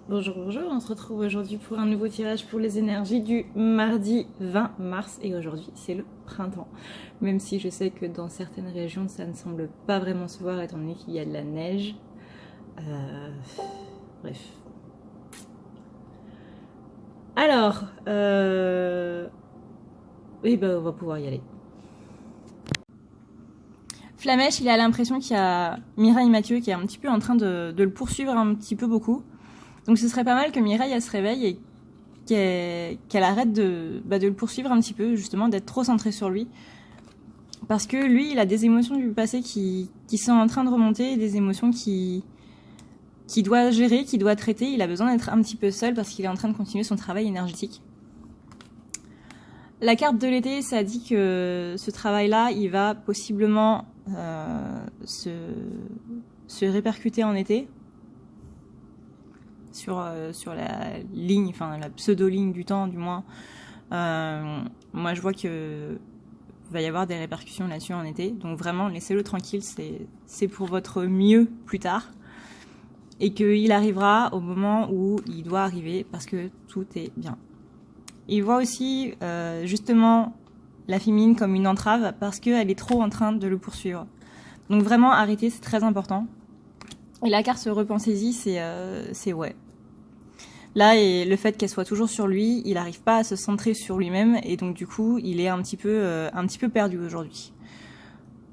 Bonjour, bonjour, on se retrouve aujourd'hui pour un nouveau tirage pour les énergies du mardi 20 mars et aujourd'hui c'est le printemps. Même si je sais que dans certaines régions ça ne semble pas vraiment se voir étant donné qu'il y a de la neige. Bref. Alors, oui bah on va pouvoir y aller. Flamèche, il a l'impression qu'il y a Mireille Mathieu qui est un petit peu en train de le poursuivre un petit peu beaucoup. Donc ce serait pas mal que Mireille elle se réveille et qu'elle arrête de le poursuivre un petit peu, justement, d'être trop centrée sur lui. Parce que lui, il a des émotions du passé qui sont en train de remonter, des émotions qu'il doit gérer, qu'il doit traiter. Il a besoin d'être un petit peu seul parce qu'il est en train de continuer son travail énergétique. La carte de l'été, ça dit que ce travail-là, il va possiblement se répercuter en été. Sur la ligne, enfin la pseudo-ligne du temps du moins. Moi je vois que va y avoir des répercussions là-dessus en été, donc vraiment laissez-le tranquille, c'est pour votre mieux plus tard, et qu'il arrivera au moment où il doit arriver parce que tout est bien. Il voit aussi justement la féminine comme une entrave parce qu'elle est trop en train de le poursuivre. Donc vraiment arrêtez, c'est très important. Et la carte repensez-y, c'est ouais. Là, et le fait qu'elle soit toujours sur lui, il n'arrive pas à se centrer sur lui-même et donc du coup, il est un petit peu perdu aujourd'hui.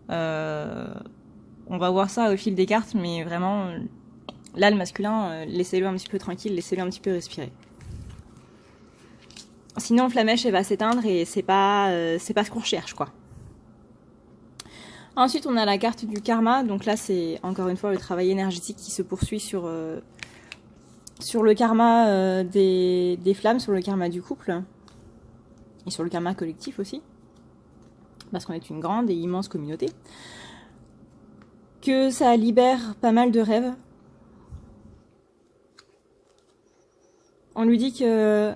On va voir ça au fil des cartes, mais vraiment, là, le masculin, laissez-le un petit peu tranquille, laissez-le un petit peu respirer. Sinon, Flamèche, elle va s'éteindre et c'est pas ce qu'on recherche, quoi. Ensuite, on a la carte du karma. Donc là, c'est encore une fois le travail énergétique qui se poursuit sur le karma des flammes, sur le karma du couple et sur le karma collectif aussi, parce qu'on est une grande et immense communauté. Que ça libère pas mal de rêves. On lui dit qu'il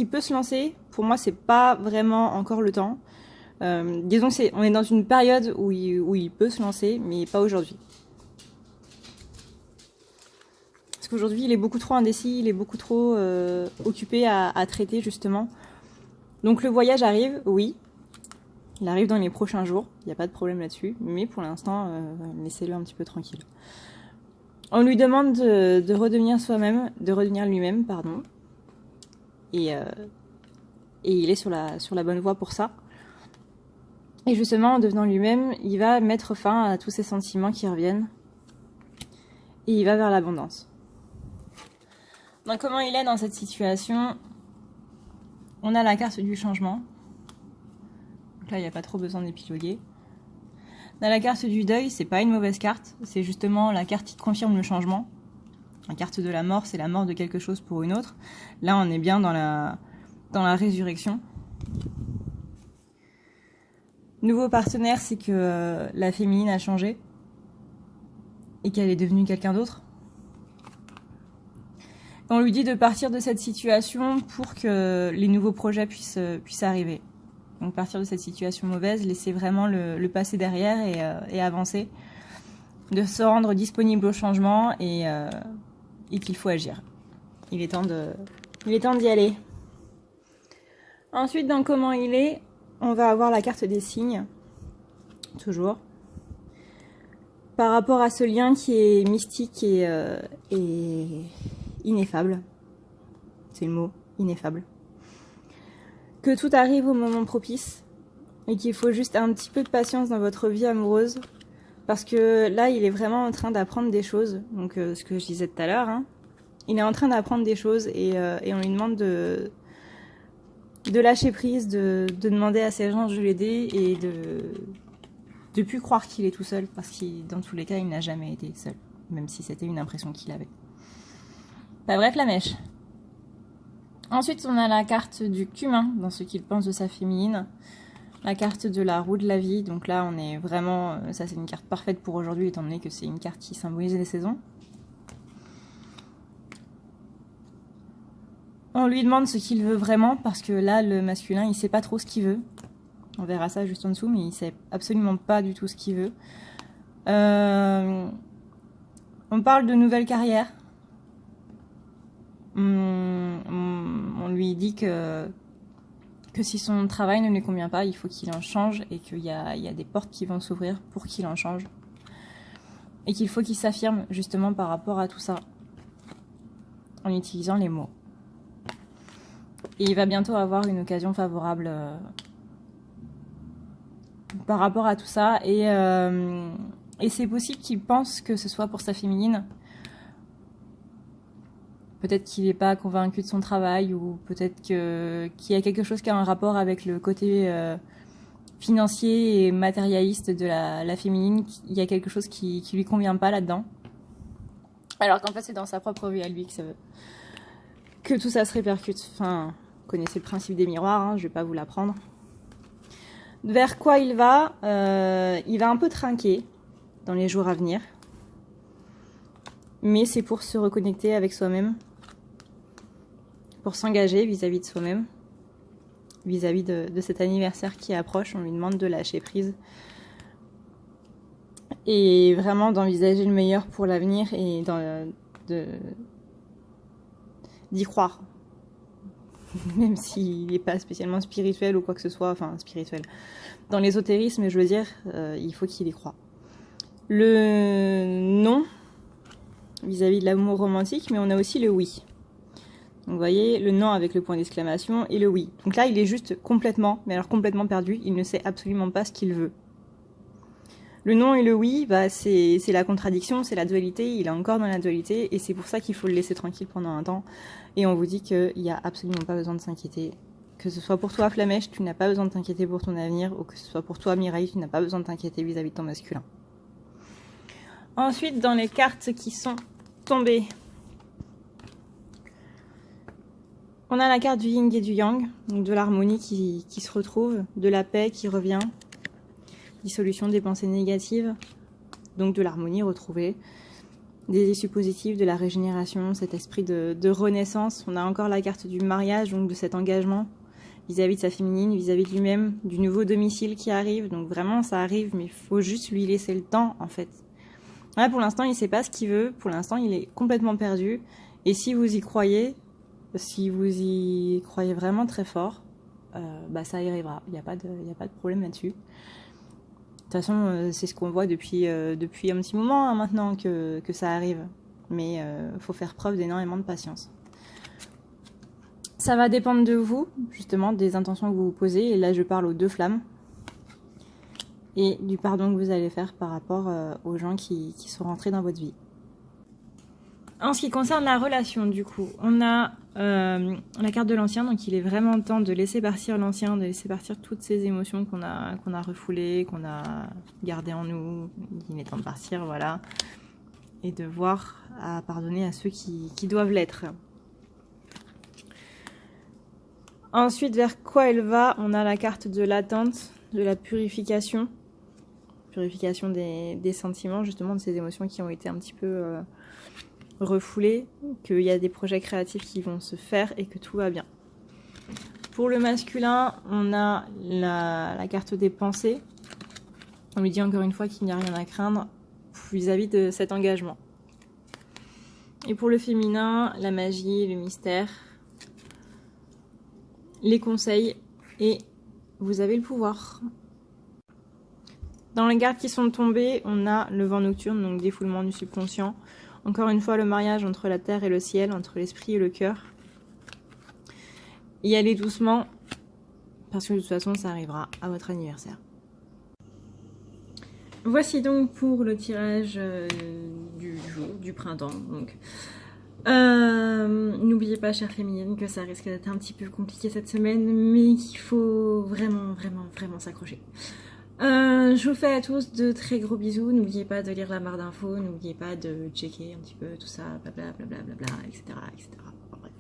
peut se lancer. Pour moi, c'est pas vraiment encore le temps. Disons on est dans une période où il peut se lancer, mais pas aujourd'hui. Parce qu'aujourd'hui, il est beaucoup trop indécis, il est beaucoup trop occupé à traiter, justement. Donc le voyage arrive, oui. Il arrive dans les prochains jours, il n'y a pas de problème là-dessus. Mais pour l'instant, laissez-le un petit peu tranquille. On lui demande de redevenir soi-même, de redevenir lui-même, pardon. Et il est sur la bonne voie pour ça. Et justement, en devenant lui-même, il va mettre fin à tous ces sentiments qui reviennent. Et il va vers l'abondance. Donc comment il est dans cette situation? On a la carte du changement. Donc là, il n'y a pas trop besoin d'épiloguer. On a la carte du deuil, c'est pas une mauvaise carte. C'est justement la carte qui confirme le changement. La carte de la mort, c'est la mort de quelque chose pour une autre. Là, on est bien dans la résurrection. Nouveau partenaire, c'est que la féminine a changé et qu'elle est devenue quelqu'un d'autre. On lui dit de partir de cette situation pour que les nouveaux projets puissent arriver. Donc partir de cette situation mauvaise, laisser vraiment le passé derrière et avancer. De se rendre disponible au changement et qu'il faut agir. Il est temps d'y aller. Ensuite, dans comment il est, on va avoir la carte des signes, toujours, par rapport à ce lien qui est mystique et ineffable. C'est le mot, ineffable. Que tout arrive au moment propice et qu'il faut juste un petit peu de patience dans votre vie amoureuse parce que là, il est vraiment en train d'apprendre des choses. Donc, ce que je disais tout à l'heure, hein, il est en train d'apprendre des choses et on lui demande de lâcher prise, de demander à ses gens de l'aider et de plus croire qu'il est tout seul parce que dans tous les cas, il n'a jamais été seul, même si c'était une impression qu'il avait. Bah bref, la mèche. Ensuite, on a la carte du cumin dans ce qu'il pense de sa féminine. La carte de la roue de la vie. Donc là, on est vraiment... Ça, c'est une carte parfaite pour aujourd'hui, étant donné que c'est une carte qui symbolise les saisons. On lui demande ce qu'il veut vraiment, parce que là, le masculin, il sait pas trop ce qu'il veut. On verra ça juste en dessous, mais il sait absolument pas du tout ce qu'il veut. On parle de nouvelle carrière. On lui dit que si son travail ne lui convient pas, il faut qu'il en change et qu'il y a des portes qui vont s'ouvrir pour qu'il en change. Et qu'il faut qu'il s'affirme justement par rapport à tout ça, en utilisant les mots. Et il va bientôt avoir une occasion favorable par rapport à tout ça. Et c'est possible qu'il pense que ce soit pour sa féminine. Peut-être qu'il n'est pas convaincu de son travail, ou peut-être qu'il y a quelque chose qui a un rapport avec le côté financier et matérialiste de la féminine. Il y a quelque chose qui lui convient pas là-dedans. Alors qu'en fait, c'est dans sa propre vie à lui que tout ça se répercute. Enfin, vous connaissez le principe des miroirs, hein, je vais pas vous l'apprendre. Vers quoi il va un peu trinquer dans les jours à venir. Mais c'est pour se reconnecter avec soi-même. Pour s'engager vis-à-vis de soi-même. Vis-à-vis de cet anniversaire qui approche. On lui demande de lâcher prise. Et vraiment d'envisager le meilleur pour l'avenir et d'y croire. Même s'il n'est pas spécialement spirituel ou quoi que ce soit. Enfin, spirituel. Dans l'ésotérisme, je veux dire, il faut qu'il y croie. Le non, vis-à-vis de l'amour romantique, mais on a aussi le oui. Donc vous voyez, le non avec le point d'exclamation et le oui. Donc là, il est juste complètement, mais alors complètement perdu. Il ne sait absolument pas ce qu'il veut. Le non et le oui, bah, c'est la contradiction, c'est la dualité. Il est encore dans la dualité et c'est pour ça qu'il faut le laisser tranquille pendant un temps. Et on vous dit qu'il n'y a absolument pas besoin de s'inquiéter. Que ce soit pour toi, Flamèche, tu n'as pas besoin de t'inquiéter pour ton avenir, ou que ce soit pour toi, Mireille, tu n'as pas besoin de t'inquiéter vis-à-vis de ton masculin. Ensuite, dans les cartes qui sont tombées, on a la carte du yin et du yang, donc de l'harmonie qui se retrouve, de la paix qui revient, dissolution des pensées négatives, donc de l'harmonie retrouvée, des issues positives, de la régénération, cet esprit de renaissance. On a encore la carte du mariage, donc de cet engagement vis-à-vis de sa féminine, vis-à-vis de lui-même, du nouveau domicile qui arrive. Donc vraiment, ça arrive, mais il faut juste lui laisser le temps, en fait. Là, pour l'instant, il ne sait pas ce qu'il veut. Pour l'instant, il est complètement perdu. Et si vous y croyez vraiment très fort, bah ça y arrivera. Il n'y a pas de problème là-dessus. De toute façon, c'est ce qu'on voit depuis un petit moment hein, maintenant que ça arrive. Mais faut faire preuve d'énormément de patience. Ça va dépendre de vous, justement, des intentions que vous vous posez. Et là, je parle aux deux flammes. Et du pardon que vous allez faire par rapport aux gens qui sont rentrés dans votre vie. En ce qui concerne la relation, du coup, on a la carte de l'ancien, donc il est vraiment temps de laisser partir l'ancien, de laisser partir toutes ces émotions qu'on a refoulées, qu'on a gardées en nous. Il est temps de partir, voilà. Et de voir à pardonner à ceux qui doivent l'être. Ensuite, vers quoi elle va? On a la carte de l'attente, de la purification. Purification des sentiments, justement, de ces émotions qui ont été un petit peu refoulées, qu'il y a des projets créatifs qui vont se faire et que tout va bien. Pour le masculin, on a la carte des pensées. On lui dit encore une fois qu'il n'y a rien à craindre vis-à-vis de cet engagement. Et pour le féminin, la magie, le mystère, les conseils et vous avez le pouvoir. Dans les cartes qui sont tombées, on a le vent nocturne, donc défoulement du subconscient. Encore une fois, le mariage entre la terre et le ciel, entre l'esprit et le cœur. Y aller doucement, parce que de toute façon, ça arrivera à votre anniversaire. Voici donc pour le tirage du jour, du printemps. Donc, n'oubliez pas, chère féminine, que ça risque d'être un petit peu compliqué cette semaine, mais qu'il faut vraiment s'accrocher. Je vous fais à tous de très gros bisous. N'oubliez pas de lire la barre d'infos, n'oubliez pas de checker un petit peu tout ça, blablabla, etc. Enfin, bref.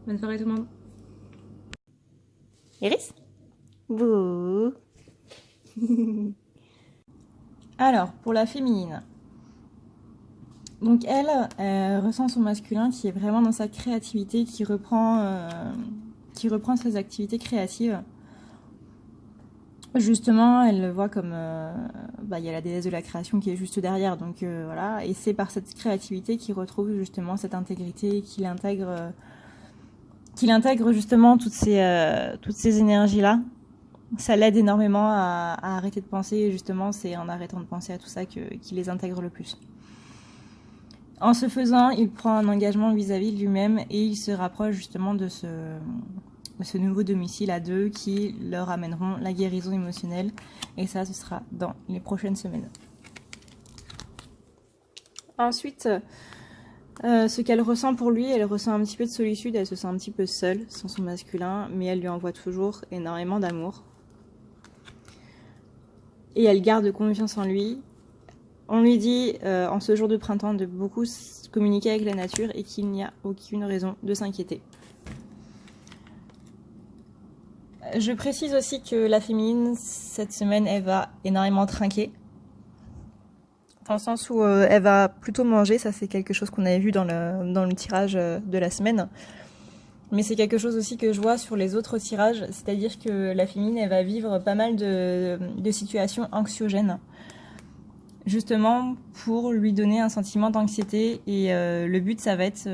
Bonne soirée tout le monde. Iris? Bouh. Alors, pour la féminine. Donc elle ressent son masculin qui est vraiment dans sa créativité, qui reprend ses activités créatives. Justement, elle le voit comme... il y a la déesse de la création qui est juste derrière, donc voilà. Et c'est par cette créativité qu'il retrouve justement cette intégrité, qu'il intègre justement toutes ces énergies-là. Ça l'aide énormément à arrêter de penser, et justement, c'est en arrêtant de penser à tout ça qu'il les intègre le plus. En ce faisant, il prend un engagement vis-à-vis de lui-même et il se rapproche justement de ce nouveau domicile à deux qui leur amèneront la guérison émotionnelle. Et ça, ce sera dans les prochaines semaines. Ensuite, ce qu'elle ressent pour lui, elle ressent un petit peu de solitude, elle se sent un petit peu seule sans son masculin, mais elle lui envoie toujours énormément d'amour. Et elle garde confiance en lui. On lui dit, en ce jour de printemps, de beaucoup communiquer avec la nature et qu'il n'y a aucune raison de s'inquiéter. Je précise aussi que la féminine, cette semaine, elle va énormément trinquer. Dans le sens où elle va plutôt manger, ça c'est quelque chose qu'on avait vu dans le tirage de la semaine. Mais c'est quelque chose aussi que je vois sur les autres tirages, c'est-à-dire que la féminine, elle va vivre pas mal de situations anxiogènes. Justement pour lui donner un sentiment d'anxiété et le but ça va être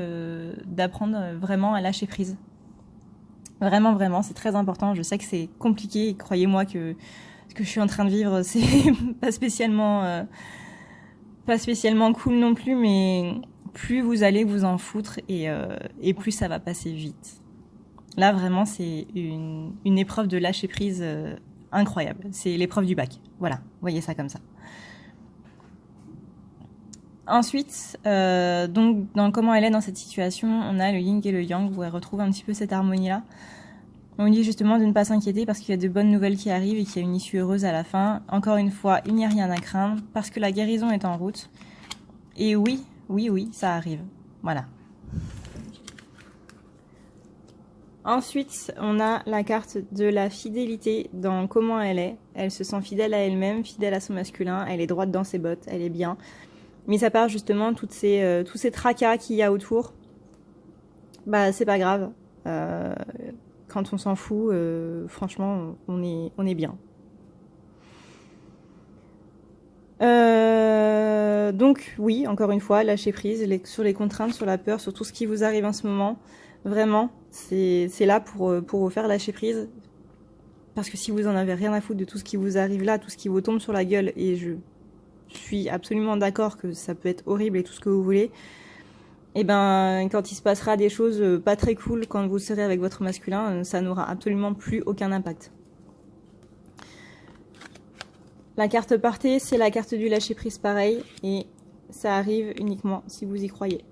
d'apprendre vraiment à lâcher prise. Vraiment, vraiment, c'est très important. Je sais que c'est compliqué et croyez-moi que ce que je suis en train de vivre, c'est pas spécialement cool non plus, mais plus vous allez vous en foutre et plus ça va passer vite. Là, vraiment, c'est une épreuve de lâcher prise incroyable. C'est l'épreuve du bac. Voilà, voyez ça comme ça. Ensuite, donc dans comment elle est dans cette situation, on a le yin et le yang où elle retrouve un petit peu cette harmonie-là. On dit justement de ne pas s'inquiéter parce qu'il y a de bonnes nouvelles qui arrivent et qu'il y a une issue heureuse à la fin. Encore une fois, il n'y a rien à craindre parce que la guérison est en route. Et oui, ça arrive. Voilà. Ensuite, on a la carte de la fidélité dans comment elle est. Elle se sent fidèle à elle-même, fidèle à son masculin. Elle est droite dans ses bottes, elle est bien. Mais ça part justement tous ces tracas qu'il y a autour. Bah, c'est pas grave. Quand on s'en fout, franchement, on est bien. Donc oui, encore une fois, lâcher prise sur les contraintes, sur la peur, sur tout ce qui vous arrive en ce moment. Vraiment, c'est là pour vous faire lâcher prise. Parce que si vous en avez rien à foutre de tout ce qui vous arrive là, tout ce qui vous tombe sur la gueule, et je suis absolument d'accord que ça peut être horrible et tout ce que vous voulez, et ben quand il se passera des choses pas très cool quand vous serez avec votre masculin, ça n'aura absolument plus aucun impact. La carte partée, c'est la carte du lâcher prise pareil, et ça arrive uniquement si vous y croyez.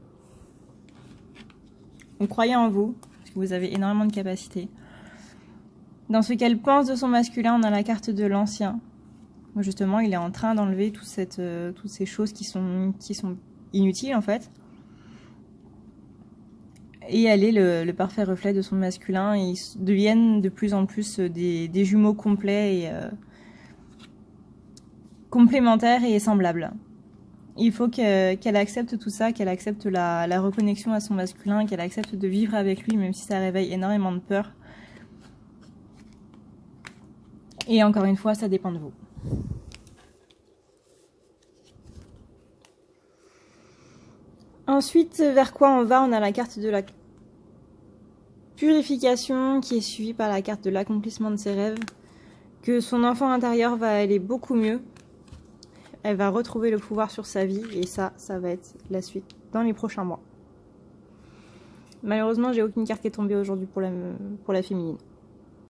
Donc croyez en vous, parce que vous avez énormément de capacités. Dans ce qu'elle pense de son masculin, on a la carte de l'ancien. Justement, il est en train d'enlever toutes ces choses qui sont inutiles en fait. Et elle est le parfait reflet de son masculin. Et ils deviennent de plus en plus des jumeaux complets et complémentaires et semblables. Il faut qu'elle accepte tout ça, qu'elle accepte la reconnexion à son masculin, qu'elle accepte de vivre avec lui, même si ça réveille énormément de peur. Et encore une fois, ça dépend de vous. Ensuite, vers quoi on va? On a la carte de la purification qui est suivie par la carte de l'accomplissement de ses rêves. Que son enfant intérieur va aller beaucoup mieux. Elle va retrouver le pouvoir sur sa vie et ça va être la suite dans les prochains mois. Malheureusement, j'ai aucune carte qui est tombée aujourd'hui pour la féminine.